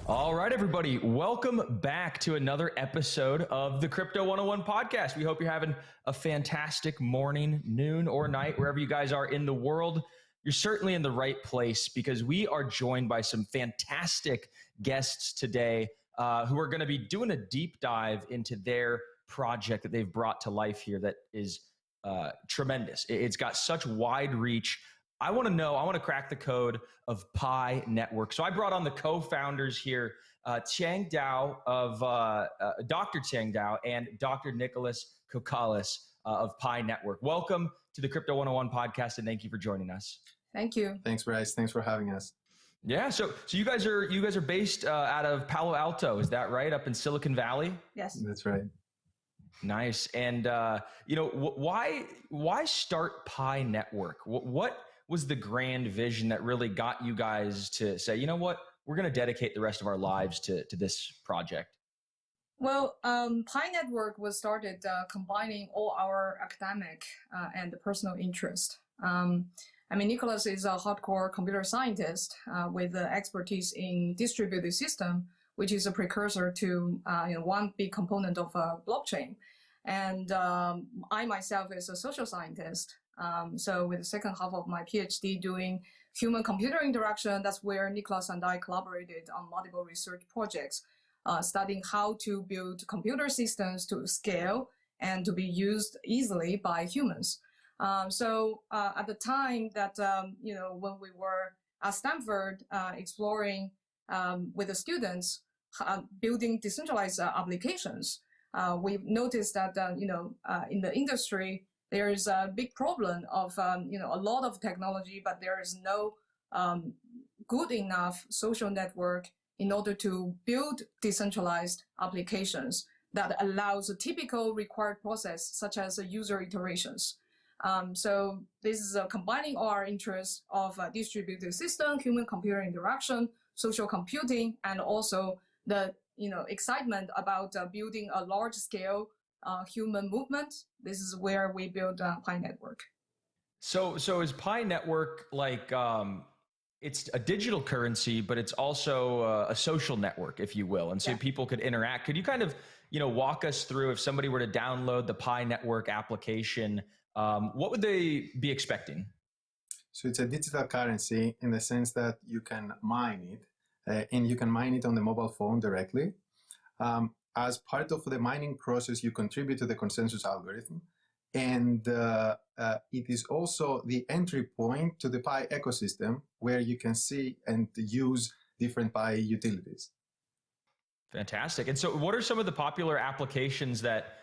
All right, everybody, welcome back to another episode of the Crypto 101 podcast. We hope you're having a fantastic morning, noon, or night, wherever you guys are in the world. You're certainly in the right place because we are joined by some fantastic guests today who are going to be doing a deep dive into their project that they've brought to life here that is tremendous. It's got such wide reach. I want to crack the code of Pi Network. So I brought on the co-founders here, Chengdiao of Dr. Chengdiao and Dr. Nicolas Kokkalis of Pi Network. Welcome to the Crypto 101 podcast, and thank you for joining us. Thank you. Thanks, Bryce. Thanks for having us. Yeah, so you guys are based out of Palo Alto, is that right? Up in Silicon Valley? Yes, that's right. Nice. And why start Pi Network? What was the grand vision that really got you guys to say, you know what, we're going to dedicate the rest of our lives to this project? Well, Pi Network was started combining all our academic and personal interest. Nicolas is a hardcore computer scientist with expertise in distributed system, which is a precursor to one big component of blockchain. And I myself is a social scientist. So with the second half of my PhD doing human-computer interaction, that's where Nicolas and I collaborated on multiple research projects, studying how to build computer systems to scale and to be used easily by humans. So at the time that, when we were at Stanford exploring with the students, building decentralized applications, we've noticed that, in the industry, there is a big problem of, a lot of technology, but there is no good enough social network in order to build decentralized applications that allows a typical required process, such as user iterations. So this is combining our interests of distributed system, human-computer interaction, social computing, and also the excitement about building a large-scale human movement. This is where we build Pi Network. So is Pi Network like it's a digital currency, but it's also a social network, if you will, and so people could interact. Could you kind of walk us through, if somebody were to download the Pi Network application, what would they be expecting? So it's a digital currency in the sense that you can mine it, and you can mine it on the mobile phone directly. As part of the mining process, you contribute to the consensus algorithm, and it is also the entry point to the Pi ecosystem, where you can see and use different Pi utilities. Fantastic. And so what are some of the popular applications that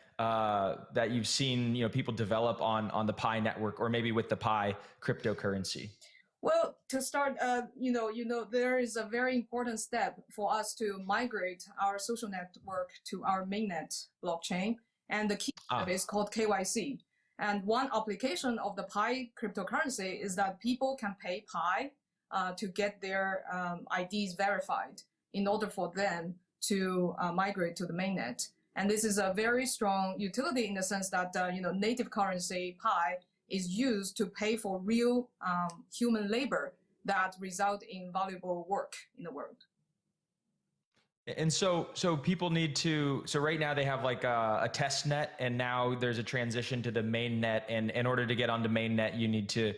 you've seen people develop on the Pi Network, or maybe with the Pi cryptocurrency? Well, to start, there is a very important step for us to migrate our social network to our mainnet blockchain. And the key step is called KYC. And one application of the Pi cryptocurrency is that people can pay Pi to get their IDs verified in order for them to migrate to the mainnet. And this is a very strong utility in the sense that, native currency Pi is used to pay for real human labor that result in valuable work in the world. And so people need to, so right now they have like a test net, and now there's a transition to the main net. And in order to get onto main net, you need to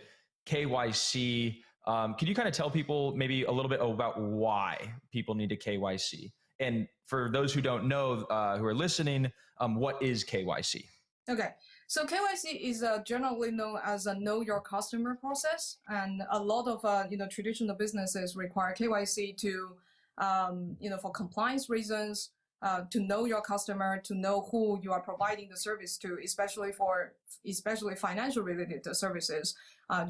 KYC. Can you kind of tell people maybe a little bit about why people need to KYC? And for those who don't know, who are listening, what is KYC? Okay. So KYC is generally known as a know your customer process, and a lot of traditional businesses require KYC to for compliance reasons, to know your customer, to know who you are providing the service to, especially financial related services,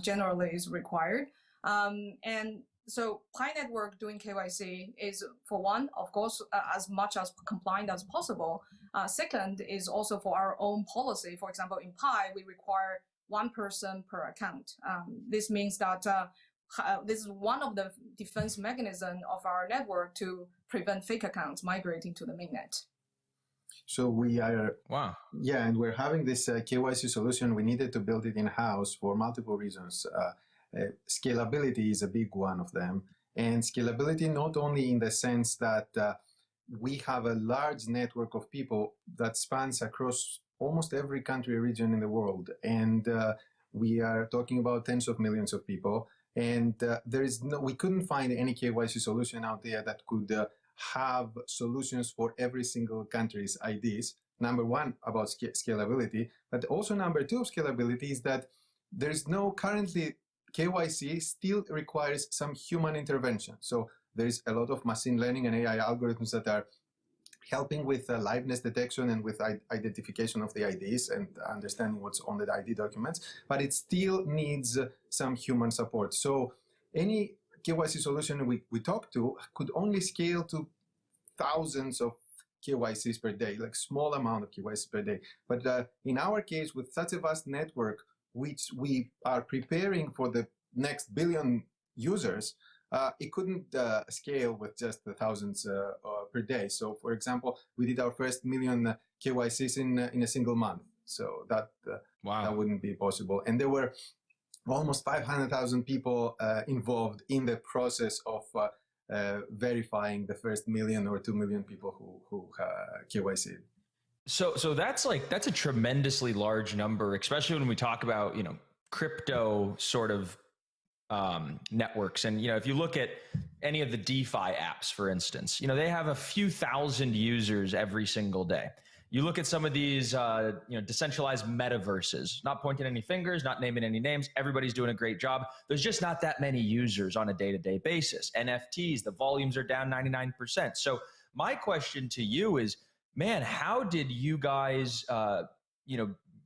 generally is required. And so Pi Network doing KYC is, for one, of course, as much as compliant as possible. Second is also for our own policy. For example, in Pi, we require one person per account. This means that this is one of the defense mechanisms of our network to prevent fake accounts migrating to the mainnet. So we are, and we're having this KYC solution. We needed to build it in-house for multiple reasons. Scalability is a big one of them. And scalability not only in the sense that we have a large network of people that spans across almost every country region in the world, and we are talking about tens of millions of people, and we couldn't find any KYC solution out there that could have solutions for every single country's IDs. Number one, about scalability, but also number two of scalability is that there's no currently KYC still requires some human intervention. So there's a lot of machine learning and AI algorithms that are helping with liveness detection and with identification of the IDs and understanding what's on the ID documents, but it still needs some human support. So any KYC solution we talk to could only scale to thousands of KYCs per day, like small amount of KYCs per day. But in our case, with such a vast network, which we are preparing for the next billion users, it couldn't scale with just the thousands per day. So, for example, we did our first million KYCs in a single month. So that wouldn't be possible. And there were almost 500,000 people involved in the process of verifying the first million or 2 million people who KYC'd. So that's a tremendously large number, especially when we talk about, crypto sort of networks. And, if you look at any of the DeFi apps, for instance, they have a few thousand users every single day. You look at some of these, decentralized metaverses, not pointing any fingers, not naming any names. Everybody's doing a great job. There's just not that many users on a day-to-day basis. NFTs, the volumes are down 99%. So my question to you is, man, how did you guys,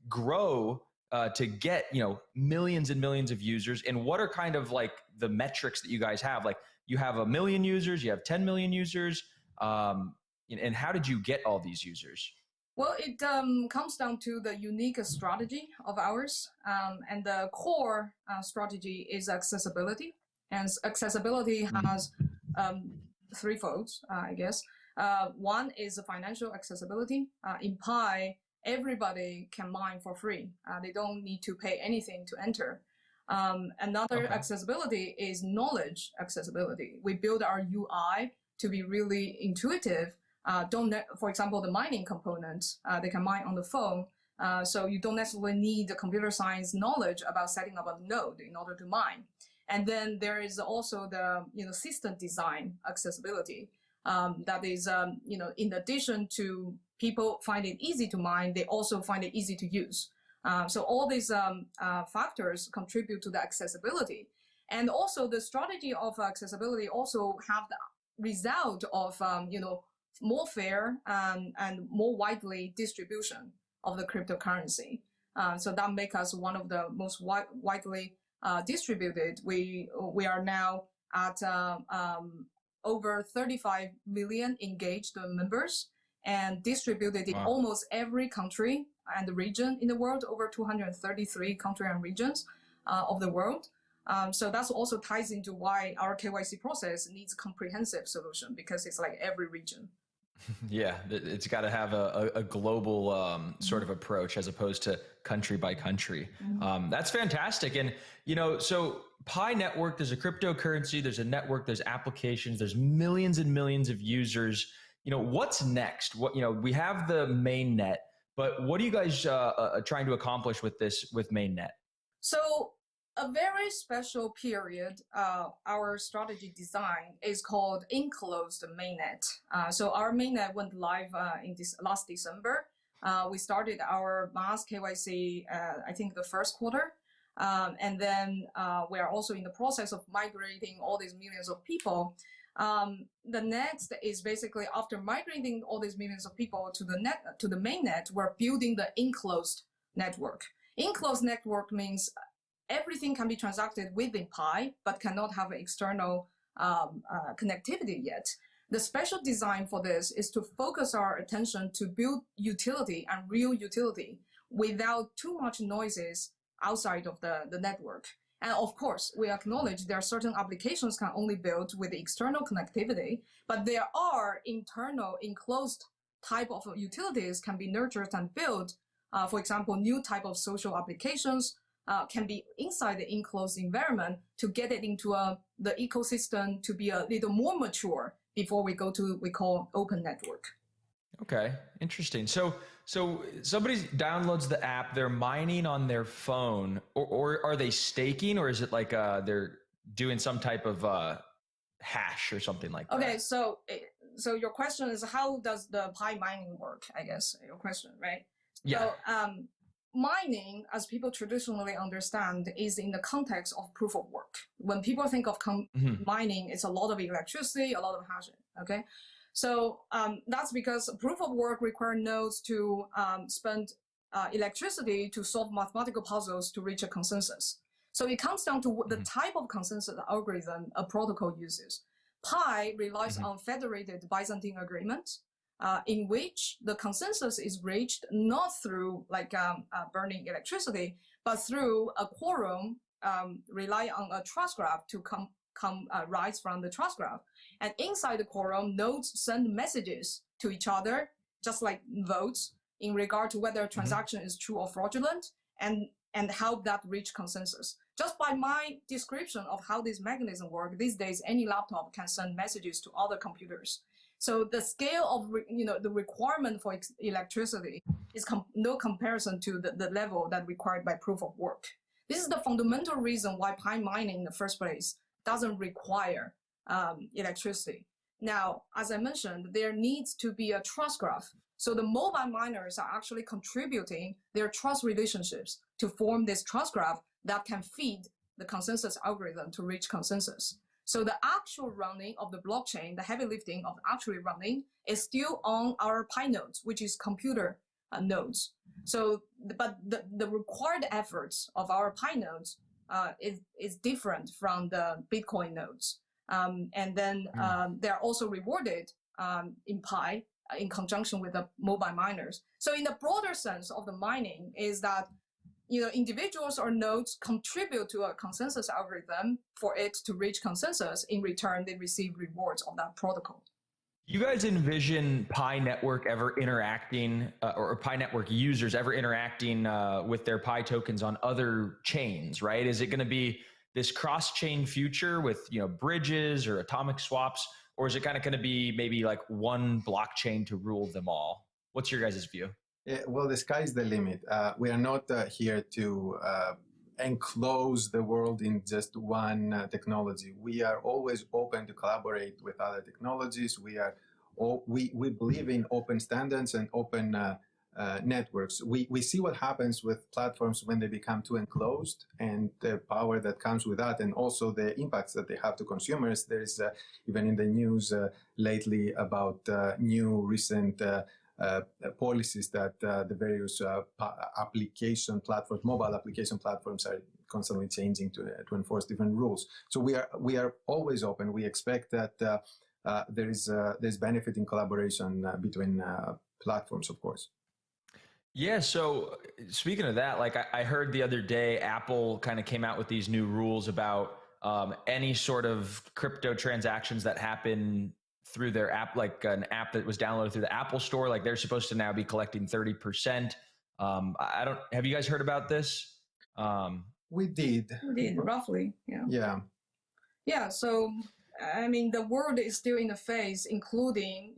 grow to get, millions and millions of users? And what are kind of like the metrics that you guys have? Like you have 1 million users, you have 10 million users, and how did you get all these users? Well, it comes down to the unique strategy of ours. And the core strategy is accessibility. And accessibility has three folds, I guess. One is the financial accessibility. In Pi, everybody can mine for free. They don't need to pay anything to enter. Another accessibility is knowledge accessibility. We build our UI to be really intuitive. For example, the mining component, they can mine on the phone. So you don't necessarily need the computer science knowledge about setting up a node in order to mine. And then there is also the system design accessibility. That is, in addition to people find it easy to mine, they also find it easy to use. So all these factors contribute to the accessibility. And also the strategy of accessibility also have the result of, more fair and more widely distribution of the cryptocurrency. So that makes us one of the most widely distributed. We are now at over 35 million engaged members and distributed in almost every country and region in the world, over 233 countries and regions of the world. So that's also ties into why our KYC process needs a comprehensive solution, because it's like every region. Yeah, it's got to have a global sort of approach as opposed to country by country. That's fantastic. And, so Pi Network, there's a cryptocurrency, there's a network, there's applications, there's millions and millions of users. What's next? We have the mainnet, but what are you guys trying to accomplish with mainnet? So a very special period, our strategy design is called enclosed mainnet. So our mainnet went live in last December. We started our mass KYC, I think the first quarter. And then we are also in the process of migrating all these millions of people. The next is basically after migrating all these millions of people to the mainnet, we're building the enclosed network. Enclosed network means everything can be transacted within Pi, but cannot have external connectivity yet. The special design for this is to focus our attention to build utility and real utility without too much noises outside of the network. And of course, we acknowledge there are certain applications can only build with external connectivity, but there are internal enclosed type of utilities can be nurtured and built. For example, new type of social applications can be inside the enclosed environment to get it into a the ecosystem to be a little more mature before we go to we call open network. Okay, interesting. So somebody downloads the app, they're mining on their phone, or are they staking, or is it like they're doing some type of hash or something like that? Okay, so your question is how does the Pi mining work? I guess your question, right? Yeah. So mining, as people traditionally understand, is in the context of proof of work. When people think of mining, it's a lot of electricity, a lot of hashing. Okay. So that's because proof of work require nodes to spend electricity to solve mathematical puzzles to reach a consensus. So it comes down to the type of consensus algorithm a protocol uses. Pi relies on federated Byzantine agreement, in which the consensus is reached not through like burning electricity, but through a quorum rely on a trust graph to rise from the trust graph. And inside the quorum, nodes send messages to each other, just like votes, in regard to whether a transaction is true or fraudulent, and how that reach consensus. Just by my description of how this mechanism works, these days any laptop can send messages to other computers. So the scale of the requirement for electricity is no comparison to the level that required by proof of work. This is the fundamental reason why Pi mining in the first place doesn't require electricity. Now, as I mentioned, there needs to be a trust graph. So the mobile miners are actually contributing their trust relationships to form this trust graph that can feed the consensus algorithm to reach consensus. So the actual running of the blockchain, the heavy lifting of actually running, is still on our Pi nodes, which is computer nodes. So, but the required efforts of our Pi nodes is different from the Bitcoin nodes. And then they're also rewarded in Pi in conjunction with the mobile miners. So in the broader sense of the mining is that individuals or nodes contribute to a consensus algorithm for it to reach consensus. In return, they receive rewards of that protocol. You guys envision Pi network ever interacting, or Pi network users ever interacting with their Pi tokens on other chains, right? Is it going to be this cross-chain future with bridges or atomic swaps, or is it kind of going to be maybe like one blockchain to rule them all? What's your guys' view? Yeah, well, the sky is the limit. We are not here to enclose the world in just one technology. We are always open to collaborate with other technologies. We believe in open standards and open networks. We see what happens with platforms when they become too enclosed, and the power that comes with that, and also the impacts that they have to consumers. There is even in the news lately about new recent policies that the various mobile application platforms are constantly changing to enforce different rules. So we are always open. We expect that there's benefit in collaboration between platforms, of course. Yeah. So speaking of that, like I heard the other day, Apple kind of came out with these new rules about any sort of crypto transactions that happen through their app, like an app that was downloaded through the Apple Store, like they're supposed to now be collecting 30%. Have you guys heard about this? We did Roughly. Yeah. Yeah. Yeah. So, I mean, the world is still in a phase, including,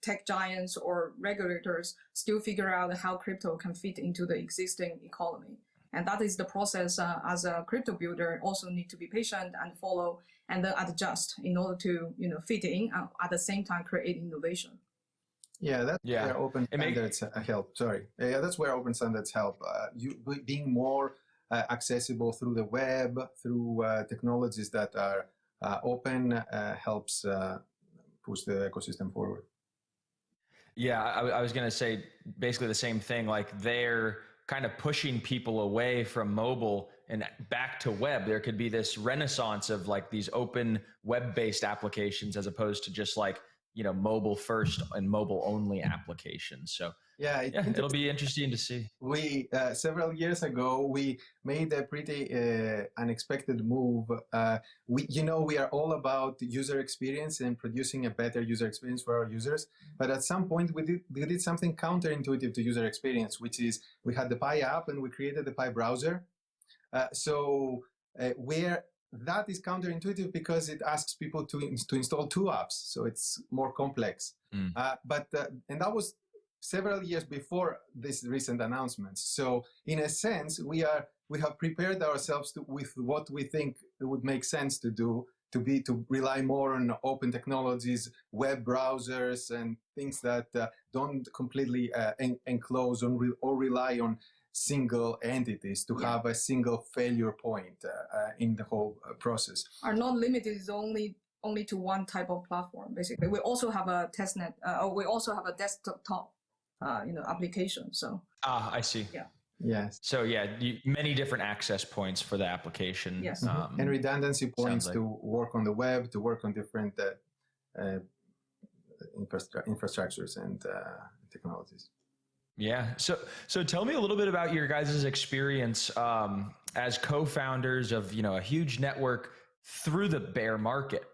tech giants or regulators still figure out how crypto can fit into the existing economy. And that is the process as a crypto builder also need to be patient and follow and then adjust in order to, fit in at the same time create innovation. Yeah, that's where open standards help. Sorry. Yeah, that's where open standards help. You being more accessible through the web, through technologies that are open helps push the ecosystem forward. Yeah, I was going to say basically the same thing. Like they're kind of pushing people away from mobile and back to web. There could be this renaissance of like these open web-based applications as opposed to just like, mobile first and mobile only applications. So it'll be interesting to see. We several years ago we made a pretty unexpected move. We are all about user experience and producing a better user experience for our users. But at some point we did something counterintuitive to user experience, which is we had the Pi app and we created the Pi browser. So where that is counterintuitive because it asks people to install two apps, so it's more complex. And that was several years before these recent announcements. So in a sense, we have prepared ourselves with what we think would make sense to do, to rely more on open technologies, web browsers, and things that don't completely enclose or rely on single entities to have a single failure point in the whole process. Are not limited only to one type of platform. Basically, we also have a testnet, or we also have a desktop, application. So I see. Yeah. Yes. So many different access points for the application. Yes. And redundancy points to work on the web, to work on different infrastructures and technologies. Yeah. So tell me a little bit about your guys' experience as co-founders of, a huge network through the bear market,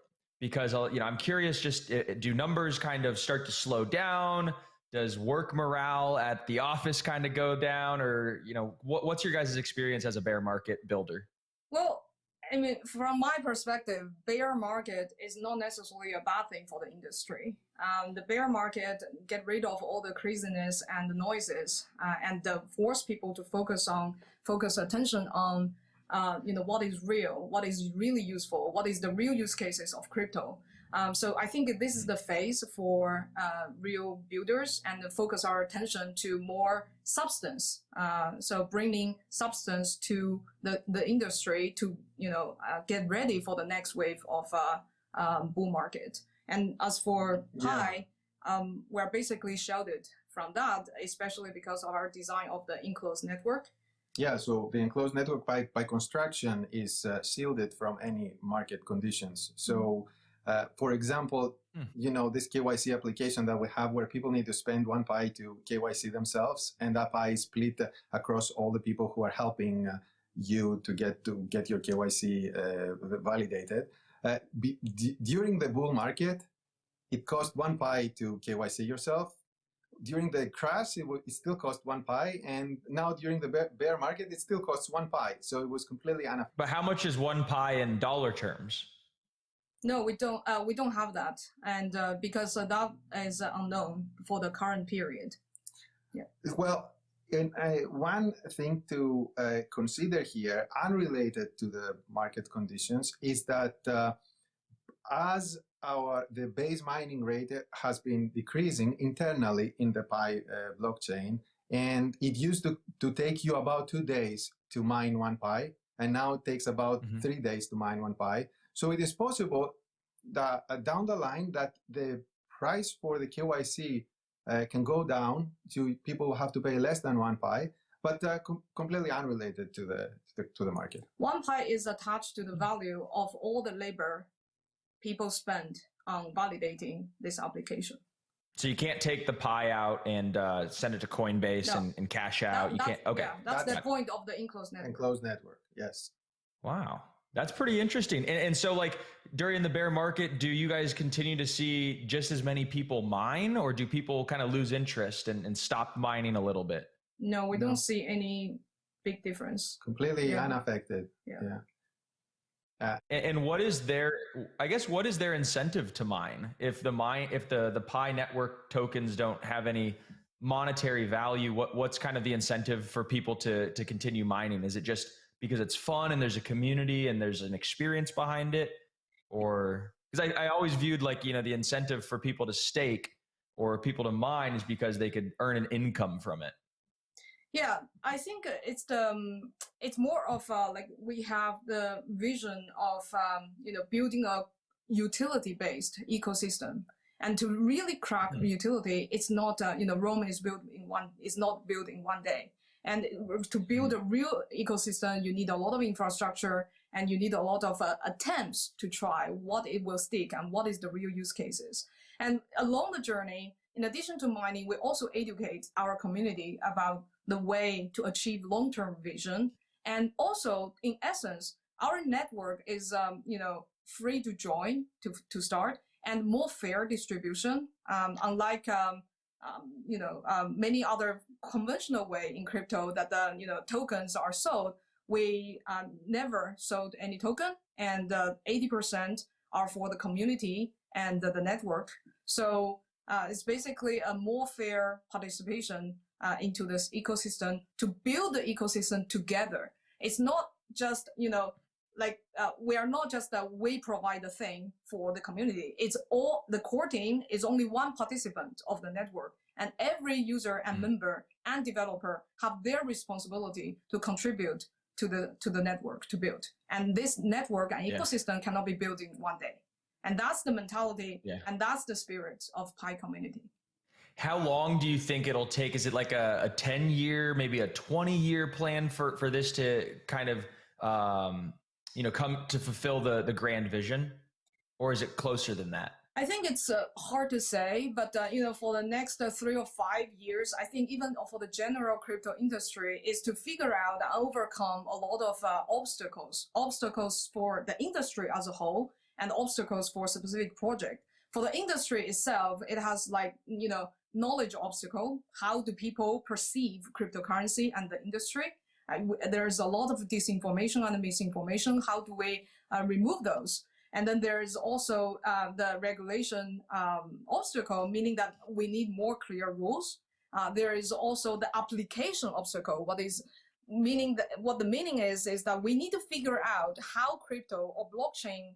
because, I'm curious, just do numbers kind of start to slow down? Does work morale at the office kind of go down, or, what's your guys' experience as a bear market builder? Well, I mean, from my perspective, bear market is not necessarily a bad thing for the industry. The bear market get rid of all the craziness and the noises, and force people to focus attention on, what is real, what is really useful, what is the real use cases of crypto. So I think this is the phase for real builders, and focus our attention to more substance. So bringing substance to the industry to get ready for the next wave of bull market. And as for Pi, we're basically shielded from that, especially because of our design of the enclosed network. Yeah, so the enclosed network by construction is shielded from any market conditions. So for example, this KYC application that we have, where people need to spend 1 Pi to KYC themselves, and that Pi is split across all the people who are helping you to get your KYC validated. During the bull market, it cost 1 Pi to KYC yourself. During the crash, it still cost 1 Pi, and now during the bear market, it still costs 1 Pi. So it was completely unaffected. But how much is 1 Pi in dollar terms? No, we don't. We don't have that, and because that is unknown for the current period. Yeah. Well, and one thing to consider here, unrelated to the market conditions, is that as the base mining rate has been decreasing internally in the Pi blockchain, and it used to take you about 2 days to mine 1 Pi, and now it takes about 3 days to mine 1 Pi. So it is possible that down the line that the price for the KYC can go down to people who have to pay less than 1 Pi, but completely unrelated to the market. 1 Pi is attached to the value of all the labor people spend on validating this application. So you can't take the Pi out and send it to Coinbase and cash out. You can't. Okay, yeah, that's the point of the enclosed network. Enclosed network, yes. Wow, that's pretty interesting. And so, like, during the bear market, do you guys continue to see just as many people mine, or do people kind of lose interest and stop mining a little bit? No, we don't see any big difference. Completely unaffected. Yeah. And what is their incentive to mine? If the Pi network tokens don't have any monetary value, what's kind of the incentive for people to continue mining? Is it just because it's fun and there's a community and there's an experience behind it? Or because I always viewed, like, the incentive for people to stake or people to mine is because they could earn an income from it. Yeah, I think it's more of like we have the vision of building a utility-based ecosystem, and to really crack utility, it's not Rome is not built in 1 day, and to build a real ecosystem, you need a lot of infrastructure, and you need a lot of attempts to try what it will stick and what is the real use cases. And along the journey, in addition to mining, we also educate our community about the way to achieve long-term vision. And also, in essence, our network is, free to join, to start, and more fair distribution. Unlike, many other conventional way in crypto that tokens are sold, we never sold any token, and 80% are for the community and the network. So it's basically a more fair participation into this ecosystem to build the ecosystem together. It's not just, we are not just we provide the thing for the community. It's all the core team is only one participant of the network, and every user and member and developer have their responsibility to contribute to the network to build. And this network and ecosystem cannot be built in one day. And that's the mentality, and that's the spirit of Pi community. How long do you think it'll take? Is it like a 10-year, maybe a 20-year plan for this to kind of come to fulfill the grand vision, or is it closer than that? I think it's hard to say, but for the next 3 or 5 years, I think even for the general crypto industry is to figure out and overcome a lot of obstacles for the industry as a whole, and obstacles for a specific project. For the industry itself, it has knowledge obstacle. How do people perceive cryptocurrency and the industry? There's a lot of disinformation and misinformation. How do we remove those? And then there is also the regulation obstacle, meaning that we need more clear rules. There is also the application obstacle. What the meaning is that we need to figure out how crypto or blockchain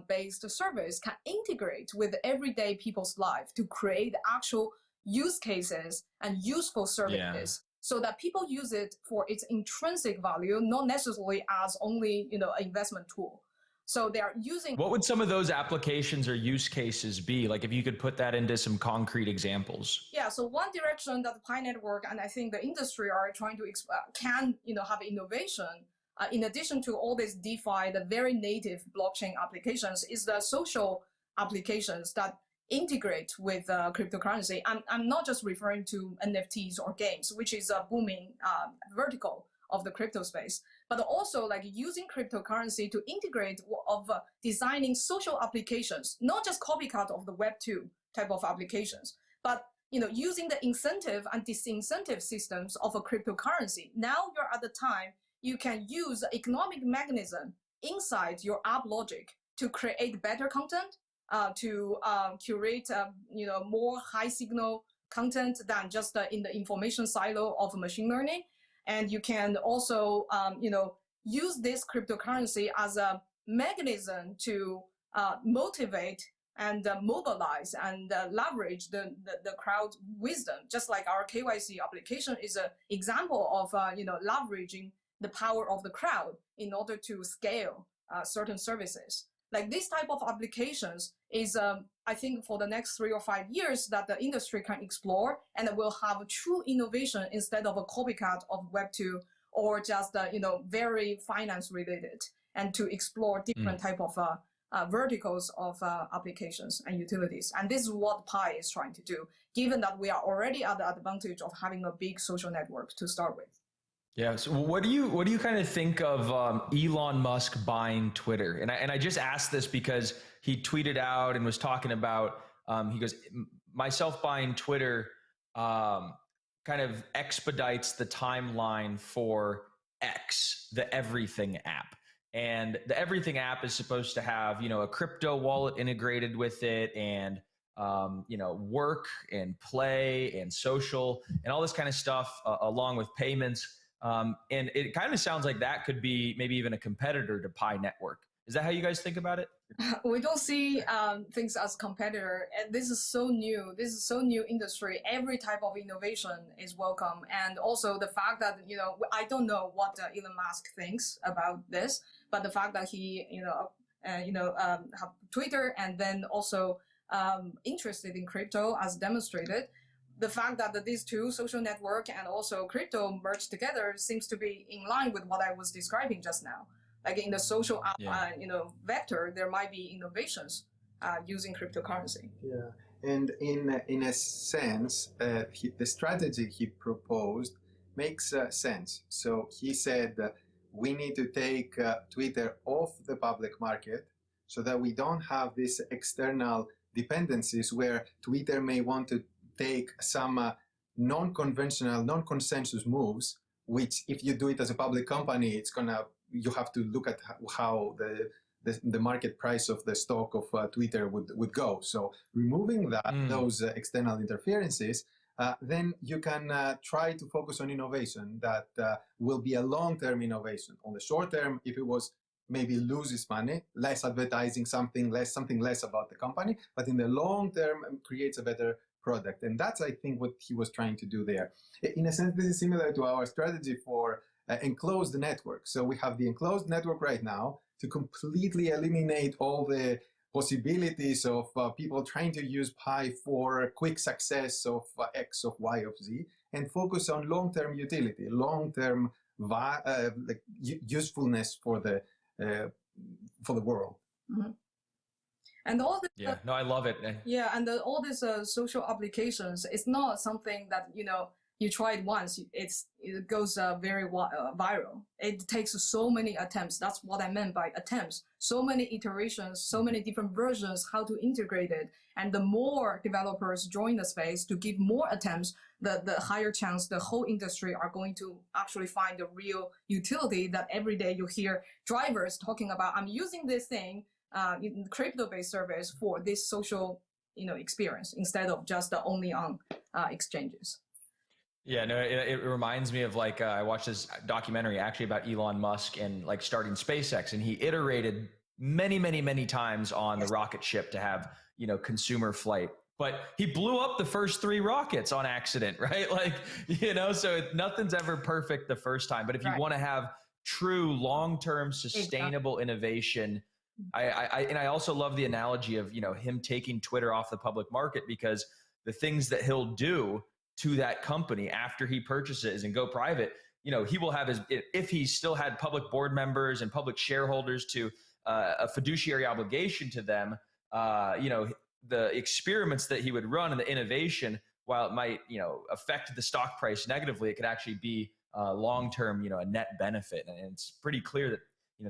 based service can integrate with everyday people's life to create actual use cases and useful services. So that people use it for its intrinsic value, not necessarily as only an investment tool. So they are using. What would some of those applications or use cases be? Like if you could put that into some concrete examples. Yeah. So one direction that the Pi Network and I think the industry are trying to have innovation. In addition to all this DeFi, the very native blockchain applications, is the social applications that integrate with cryptocurrency. I'm not just referring to NFTs or games, which is a booming vertical of the crypto space, but also like using cryptocurrency to integrate of designing social applications, not just copycat of the Web2 type of applications, but using the incentive and disincentive systems of a cryptocurrency. Now you're at the time you can use the economic mechanism inside your app logic to create better content, to curate more high signal content than just in the information silo of machine learning. And you can also use this cryptocurrency as a mechanism to motivate and mobilize and leverage the crowd wisdom, just like our KYC application is an example of leveraging the power of the crowd in order to scale certain services. Like this type of applications is, I think, for the next 3 or 5 years that the industry can explore, and it will have a true innovation instead of a copycat of Web2 or just very finance related, and to explore different type of verticals of applications and utilities. And this is what Pi is trying to do, given that we are already at the advantage of having a big social network to start with. Yeah. So what do you kind of think of Elon Musk buying Twitter? And I just asked this because he tweeted out and was talking about, he goes, myself buying Twitter kind of expedites the timeline for X, the Everything app. And the Everything app is supposed to have, a crypto wallet integrated with it, and work and play and social and all this kind of stuff, along with payments. And it kind of sounds like that could be maybe even a competitor to Pi Network. Is that how you guys think about it? We don't see things as competitor. And this is so new. This is so new industry. Every type of innovation is welcome. And also the fact that, I don't know what Elon Musk thinks about this, but the fact that he, have Twitter and then also interested in crypto as demonstrated, the fact that these two, social network and also crypto, merged together seems to be in line with what I was describing just now. Like in the social, vector, there might be innovations using cryptocurrency. Yeah, and in a sense, the strategy he proposed makes sense. So he said we need to take Twitter off the public market so that we don't have these external dependencies where Twitter may want to take some non-conventional, non-consensus moves which if you do it as a public company, you have to look at how the market price of the stock of Twitter would go. So removing those external interferences, then you can try to focus on innovation that will be a long-term innovation. On the short term, if it was maybe loses money, less advertising, something less about the company, but in the long term creates a better product. And that's, I think, what he was trying to do there. In a sense, this is similar to our strategy for enclosed network. So we have the enclosed network right now to completely eliminate all the possibilities of people trying to use Pi for quick success of X, of Y, of Z, and focus on long-term utility, long-term usefulness for the world. Mm-hmm. And all this, I love it. Yeah, and all these social applications, it's not something that you try it once, it goes very viral. It takes so many attempts. That's what I meant by attempts. So many iterations, so many different versions, how to integrate it. And the more developers join the space to give more attempts, the higher chance the whole industry are going to actually find the real utility that every day you hear drivers talking about, I'm using this thing, crypto-based service for this social experience instead of just only on exchanges. Yeah, no, it reminds me of I watched this documentary actually about Elon Musk and starting SpaceX, and he iterated many times on the rocket ship to have, consumer flight, but he blew up the first 3 rockets on accident, right? So nothing's ever perfect the first time, but if you want to have true long-term sustainable innovation, I also love the analogy of, him taking Twitter off the public market, because the things that he'll do to that company after he purchases and go private, he will have if he still had public board members and public shareholders to a fiduciary obligation to them, the experiments that he would run and the innovation, while it might, affect the stock price negatively, it could actually be long-term, a net benefit. And it's pretty clear that,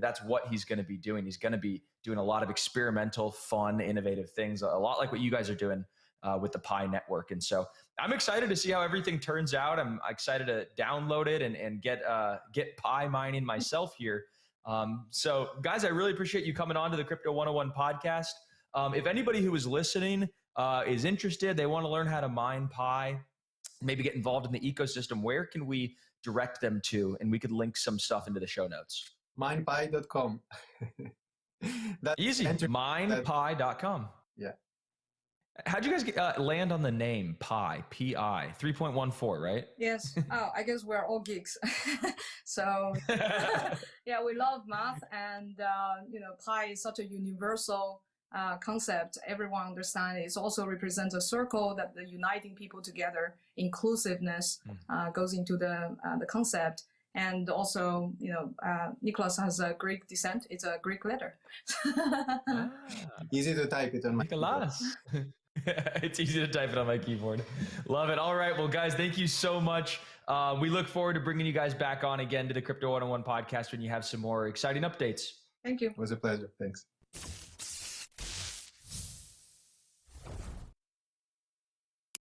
that's what he's going to be doing. He's going to be doing a lot of experimental, fun, innovative things, a lot like what you guys are doing with the Pi network. And so I'm excited to see how everything turns out. I'm excited to download it and get Pi mining myself here. So guys, I really appreciate you coming on to the Crypto 101 podcast. If anybody who is listening is interested, they want to learn how to mine Pi, maybe get involved in the ecosystem, where can we direct them to? And we could link some stuff into the show notes. Minepi.com. Easy. Minepi.com. Yeah. How'd you guys land on the name Pi? P-I 3.14, right? Yes. Oh, I guess we're all geeks. So yeah, we love math, and Pi is such a universal concept. Everyone understands. It also represents a circle that the uniting people together. Inclusiveness goes into the concept. And also, Nicolas has a Greek descent. It's a Greek letter. Easy to type it on my Nicolas. It's easy to type it on my keyboard. Love it. All right. Well, guys, thank you so much. We look forward to bringing you guys back on again to the Crypto 101 podcast when you have some more exciting updates. Thank you. It was a pleasure. Thanks.